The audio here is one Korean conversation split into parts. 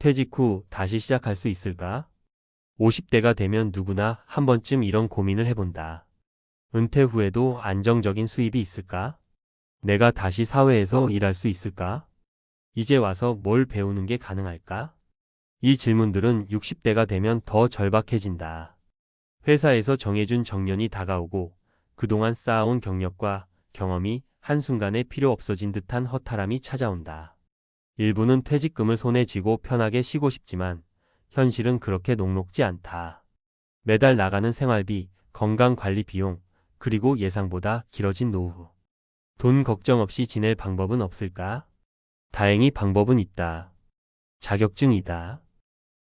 퇴직 후 다시 시작할 수 있을까? 50대가 되면 누구나 한 번쯤 이런 고민을 해본다. 은퇴 후에도 안정적인 수입이 있을까? 내가 다시 사회에서 일할 수 있을까? 이제 와서 뭘 배우는 게 가능할까? 이 질문들은 60대가 되면 더 절박해진다. 회사에서 정해준 정년이 다가오고 그동안 쌓아온 경력과 경험이 한순간에 필요 없어진 듯한 허탈함이 찾아온다. 일부는 퇴직금을 손에 쥐고 편하게 쉬고 싶지만 현실은 그렇게 녹록지 않다. 매달 나가는 생활비, 건강관리 비용, 그리고 예상보다 길어진 노후. 돈 걱정 없이 지낼 방법은 없을까? 다행히 방법은 있다. 자격증이다.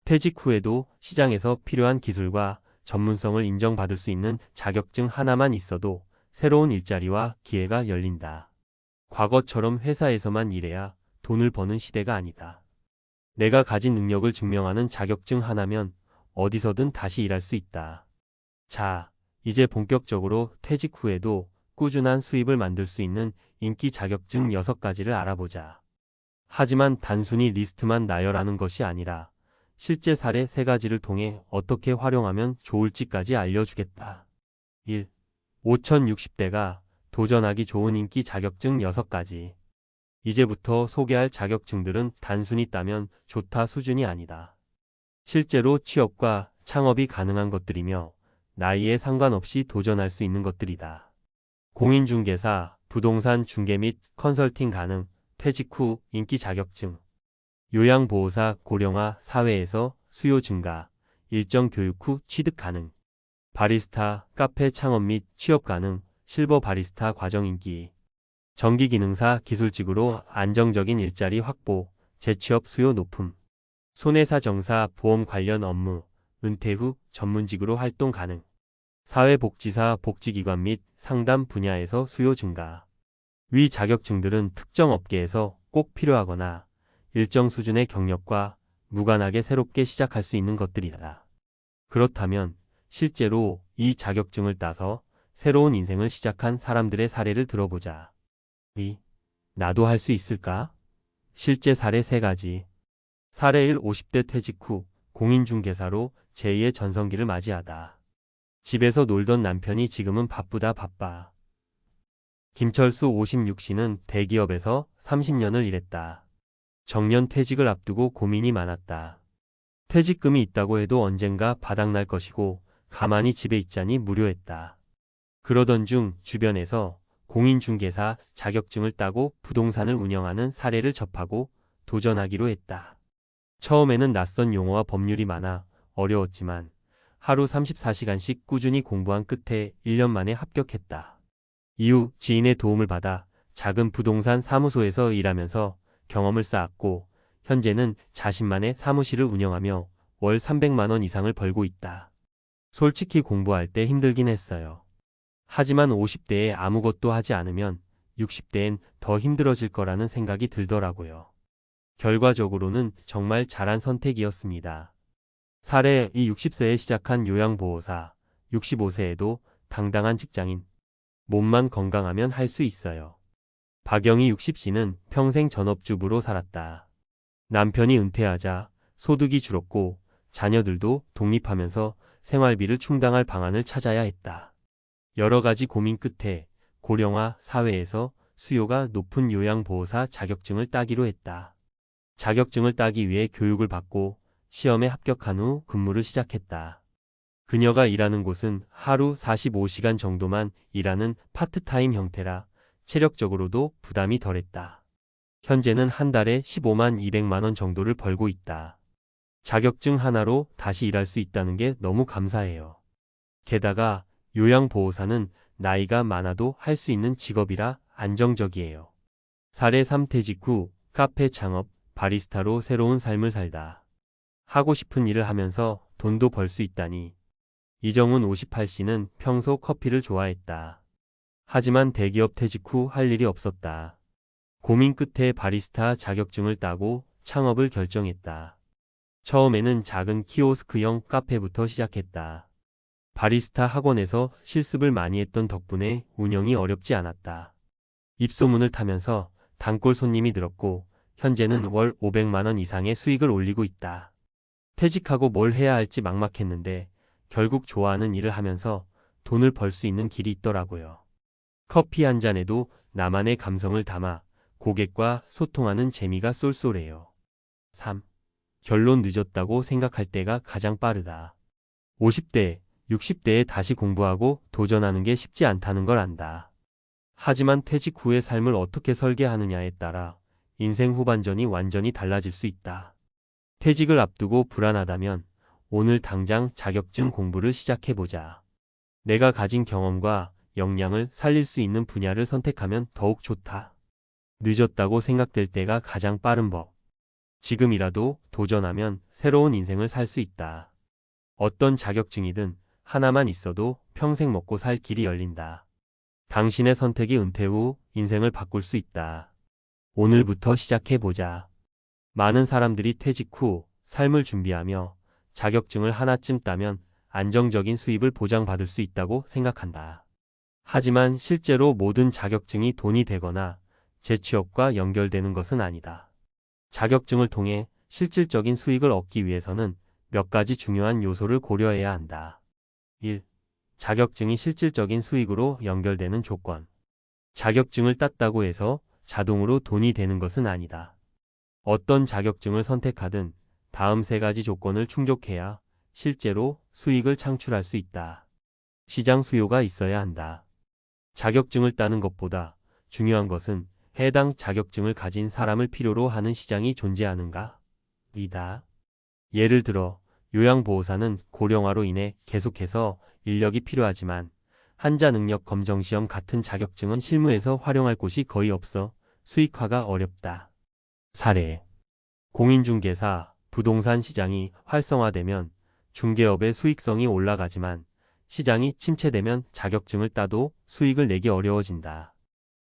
퇴직 후에도 시장에서 필요한 기술과 전문성을 인정받을 수 있는 자격증 하나만 있어도 새로운 일자리와 기회가 열린다. 과거처럼 회사에서만 일해야 돈을 버는 시대가 아니다. 내가 가진 능력을 증명하는 자격증 하나면 어디서든 다시 일할 수 있다. 자, 이제 본격적으로 퇴직 후에도 꾸준한 수입을 만들 수 있는 인기 자격증 6가지를 알아보자. 하지만 단순히 리스트만 나열하는 것이 아니라 실제 사례 3가지를 통해 어떻게 활용하면 좋을지까지 알려주겠다. 1. 5060대가 도전하기 좋은 인기 자격증 6가지. 이제부터 소개할 자격증들은 단순히 따면 좋다 수준이 아니다. 실제로 취업과 창업이 가능한 것들이며 나이에 상관없이 도전할 수 있는 것들이다. 공인중개사, 부동산 중개 및 컨설팅 가능, 퇴직 후 인기 자격증. 요양보호사 고령화 사회에서 수요 증가, 일정 교육 후 취득 가능. 바리스타, 카페 창업 및 취업 가능, 실버 바리스타 과정 인기. 전기기능사 기술직으로 안정적인 일자리 확보, 재취업 수요 높음. 손해사정사 보험 관련 업무, 은퇴 후 전문직으로 활동 가능. 사회복지사 복지기관 및 상담 분야에서 수요 증가. 위 자격증들은 특정 업계에서 꼭 필요하거나 일정 수준의 경력과 무관하게 새롭게 시작할 수 있는 것들이다. 그렇다면 실제로 이 자격증을 따서 새로운 인생을 시작한 사람들의 사례를 들어보자. 2. 나도 할 수 있을까? 실제 사례 3가지. 사례 1. 50대 퇴직 후 공인중개사로 제2의 전성기를 맞이하다. 집에서 놀던 남편이 지금은 바쁘다 바빠. 김철수 56씨는 대기업에서 30년을 일했다. 정년 퇴직을 앞두고 고민이 많았다. 퇴직금이 있다고 해도 언젠가 바닥날 것이고 가만히 집에 있자니 무료했다. 그러던 중 주변에서 공인중개사 자격증을 따고 부동산을 운영하는 사례를 접하고 도전하기로 했다. 처음에는 낯선 용어와 법률이 많아 어려웠지만 하루 34시간씩 꾸준히 공부한 끝에 1년 만에 합격했다. 이후 지인의 도움을 받아 작은 부동산 사무소에서 일하면서 경험을 쌓았고 현재는 자신만의 사무실을 운영하며 월 300만 원 이상을 벌고 있다. 솔직히 공부할 때 힘들긴 했어요. 하지만 50대에 아무것도 하지 않으면 60대엔 더 힘들어질 거라는 생각이 들더라고요. 결과적으로는 정말 잘한 선택이었습니다. 사례 2. 60세에 시작한 요양보호사, 65세에도 당당한 직장인. 몸만 건강하면 할 수 있어요. 박영희 60씨는 평생 전업주부로 살았다. 남편이 은퇴하자 소득이 줄었고 자녀들도 독립하면서 생활비를 충당할 방안을 찾아야 했다. 여러 가지 고민 끝에 고령화 사회에서 수요가 높은 요양보호사 자격증을 따기로 했다. 자격증을 따기 위해 교육을 받고 시험에 합격한 후 근무를 시작했다. 그녀가 일하는 곳은 하루 45시간 정도만 일하는 파트타임 형태라 체력적으로도 부담이 덜했다. 현재는 한 달에 15만 200만 원 정도를 벌고 있다. 자격증 하나로 다시 일할 수 있다는 게 너무 감사해요. 게다가 요양보호사는 나이가 많아도 할 수 있는 직업이라 안정적이에요. 사례 3. 퇴직 후 카페 창업, 바리스타로 새로운 삶을 살다. 하고 싶은 일을 하면서 돈도 벌 수 있다니. 이정훈 58씨는 평소 커피를 좋아했다. 하지만 대기업 퇴직 후 할 일이 없었다. 고민 끝에 바리스타 자격증을 따고 창업을 결정했다. 처음에는 작은 키오스크형 카페부터 시작했다. 바리스타 학원에서 실습을 많이 했던 덕분에 운영이 어렵지 않았다. 입소문을 타면서 단골 손님이 늘었고 현재는 월 500만 원 이상의 수익을 올리고 있다. 퇴직하고 뭘 해야 할지 막막했는데 결국 좋아하는 일을 하면서 돈을 벌 수 있는 길이 있더라고요. 커피 한 잔에도 나만의 감성을 담아 고객과 소통하는 재미가 쏠쏠해요. 3. 결론 늦었다고 생각할 때가 가장 빠르다. 50대, 60대에 다시 공부하고 도전하는 게 쉽지 않다는 걸 안다. 하지만 퇴직 후의 삶을 어떻게 설계하느냐에 따라 인생 후반전이 완전히 달라질 수 있다. 퇴직을 앞두고 불안하다면 오늘 당장 자격증 공부를 시작해보자. 내가 가진 경험과 역량을 살릴 수 있는 분야를 선택하면 더욱 좋다. 늦었다고 생각될 때가 가장 빠른 법. 지금이라도 도전하면 새로운 인생을 살 수 있다. 어떤 자격증이든 하나만 있어도 평생 먹고 살 길이 열린다. 당신의 선택이 은퇴 후 인생을 바꿀 수 있다. 오늘부터 시작해보자. 많은 사람들이 퇴직 후 삶을 준비하며 자격증을 하나쯤 따면 안정적인 수입을 보장받을 수 있다고 생각한다. 하지만 실제로 모든 자격증이 돈이 되거나 재취업과 연결되는 것은 아니다. 자격증을 통해 실질적인 수익을 얻기 위해서는 몇 가지 중요한 요소를 고려해야 한다. 1. 자격증이 실질적인 수익으로 연결되는 조건. 자격증을 땄다고 해서 자동으로 돈이 되는 것은 아니다. 어떤 자격증을 선택하든 다음 세 가지 조건을 충족해야 실제로 수익을 창출할 수 있다. 시장 수요가 있어야 한다. 자격증을 따는 것보다 중요한 것은 해당 자격증을 가진 사람을 필요로 하는 시장이 존재하는가? 이다. 예를 들어 요양보호사는 고령화로 인해 계속해서 인력이 필요하지만 환자 능력 검정 시험 같은 자격증은 실무에서 활용할 곳이 거의 없어 수익화가 어렵다. 사례. 공인중개사, 부동산 시장이 활성화되면 중개업의 수익성이 올라가지만 시장이 침체되면 자격증을 따도 수익을 내기 어려워진다.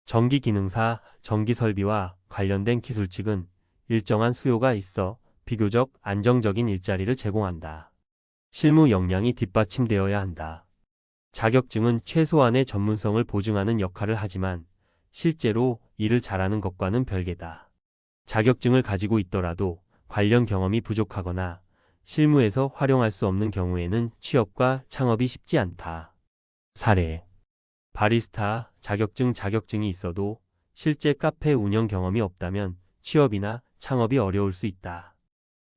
전기기능사, 전기설비와 관련된 기술직은 일정한 수요가 있어 비교적 안정적인 일자리를 제공한다. 실무 역량이 뒷받침되어야 한다. 자격증은 최소한의 전문성을 보증하는 역할을 하지만 실제로 일을 잘하는 것과는 별개다. 자격증을 가지고 있더라도 관련 경험이 부족하거나 실무에서 활용할 수 없는 경우에는 취업과 창업이 쉽지 않다. 사례. 바리스타 자격증이 있어도 실제 카페 운영 경험이 없다면 취업이나 창업이 어려울 수 있다.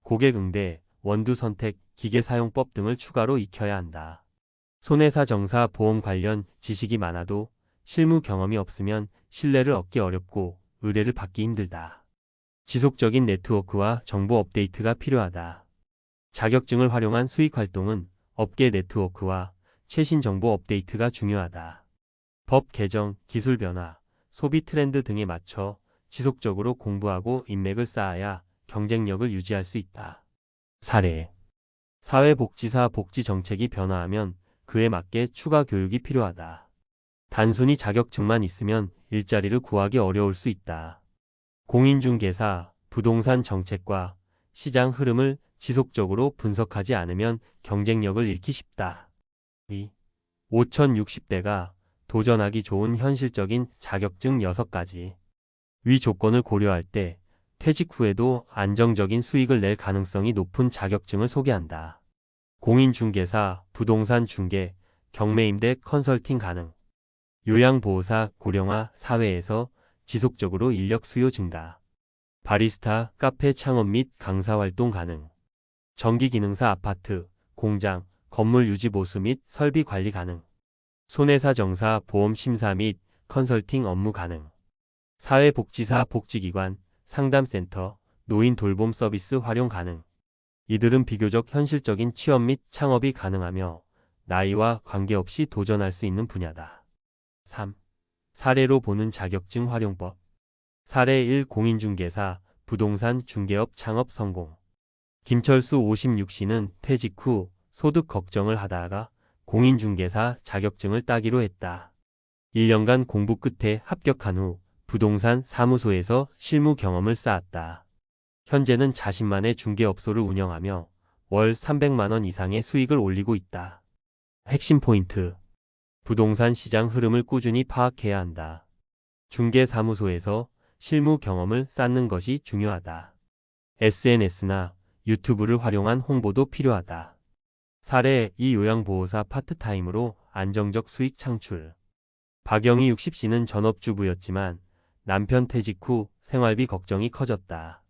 고객 응대, 원두 선택, 기계 사용법 등을 추가로 익혀야 한다. 손해사 정사 보험 관련 지식이 많아도 실무 경험이 없으면 신뢰를 얻기 어렵고 의뢰를 받기 힘들다. 지속적인 네트워크와 정보 업데이트가 필요하다. 자격증을 활용한 수익 활동은 업계 네트워크와 최신 정보 업데이트가 중요하다. 법 개정, 기술 변화, 소비 트렌드 등에 맞춰 지속적으로 공부하고 인맥을 쌓아야 경쟁력을 유지할 수 있다. 사례. 사회복지사 복지 정책이 변화하면 그에 맞게 추가 교육이 필요하다. 단순히 자격증만 있으면 일자리를 구하기 어려울 수 있다. 공인중개사, 부동산 정책과 시장 흐름을 지속적으로 분석하지 않으면 경쟁력을 잃기 쉽다. 2. 5060대가 도전하기 좋은 현실적인 자격증 6가지. 위 조건을 고려할 때 퇴직 후에도 안정적인 수익을 낼 가능성이 높은 자격증을 소개한다. 공인중개사, 부동산 중개, 경매임대 컨설팅 가능. 요양보호사, 고령화, 사회에서 지속적으로 인력 수요 증가. 바리스타, 카페 창업 및 강사 활동 가능. 전기기능사 아파트, 공장, 건물 유지 보수 및 설비 관리 가능. 손해사 정사, 보험 심사 및 컨설팅 업무 가능. 사회복지사, 복지기관, 상담센터, 노인 돌봄 서비스 활용 가능. 이들은 비교적 현실적인 취업 및 창업이 가능하며 나이와 관계없이 도전할 수 있는 분야다. 3. 사례로 보는 자격증 활용법. 사례 1. 공인중개사, 부동산 중개업 창업 성공. 김철수 56씨는 퇴직 후 소득 걱정을 하다가 공인중개사 자격증을 따기로 했다. 1년간 공부 끝에 합격한 후 부동산 사무소에서 실무 경험을 쌓았다. 현재는 자신만의 중개업소를 운영하며 월 300만 원 이상의 수익을 올리고 있다. 핵심 포인트. 부동산 시장 흐름을 꾸준히 파악해야 한다. 중개사무소에서 실무 경험을 쌓는 것이 중요하다. SNS나 유튜브를 활용한 홍보도 필요하다. 사례 이 요양보호사 파트타임으로 안정적 수익 창출. 박영희 60씨는 전업주부였지만 남편 퇴직 후 생활비 걱정이 커졌다.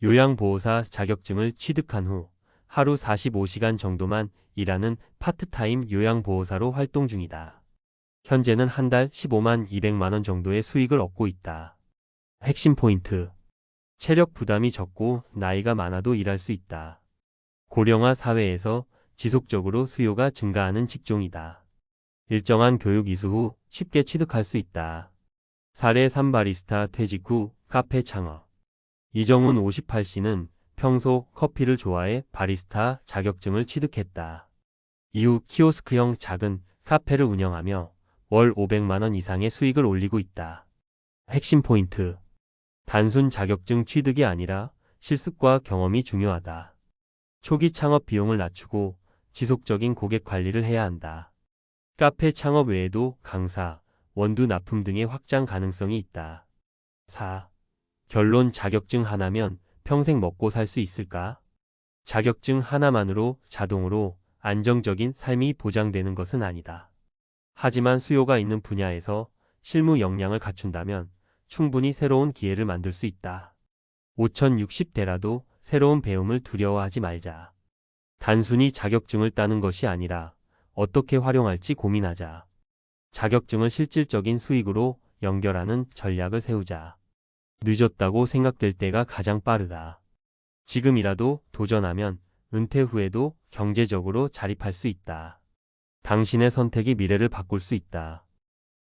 요양보호사 자격증을 취득한 후 하루 45시간 정도만 일하는 파트타임 요양보호사로 활동 중이다. 현재는 한 달 15만 200만 원 정도의 수익을 얻고 있다. 핵심 포인트. 체력 부담이 적고 나이가 많아도 일할 수 있다. 고령화 사회에서 지속적으로 수요가 증가하는 직종이다. 일정한 교육 이수 후 쉽게 취득할 수 있다. 사례 3 바리스타 퇴직 후 카페 창업. 이정훈 58씨는 평소 커피를 좋아해 바리스타 자격증을 취득했다. 이후 키오스크형 작은 카페를 운영하며 월 500만 원 이상의 수익을 올리고 있다. 핵심 포인트. 단순 자격증 취득이 아니라 실습과 경험이 중요하다. 초기 창업 비용을 낮추고 지속적인 고객 관리를 해야 한다. 카페 창업 외에도 강사, 원두 납품 등의 확장 가능성이 있다. 4. 결론 자격증 하나면 평생 먹고 살 수 있을까? 자격증 하나만으로 자동으로 안정적인 삶이 보장되는 것은 아니다. 하지만 수요가 있는 분야에서 실무 역량을 갖춘다면 충분히 새로운 기회를 만들 수 있다. 5060대라도 새로운 배움을 두려워하지 말자. 단순히 자격증을 따는 것이 아니라 어떻게 활용할지 고민하자. 자격증을 실질적인 수익으로 연결하는 전략을 세우자. 늦었다고 생각될 때가 가장 빠르다. 지금이라도 도전하면 은퇴 후에도 경제적으로 자립할 수 있다. 당신의 선택이 미래를 바꿀 수 있다.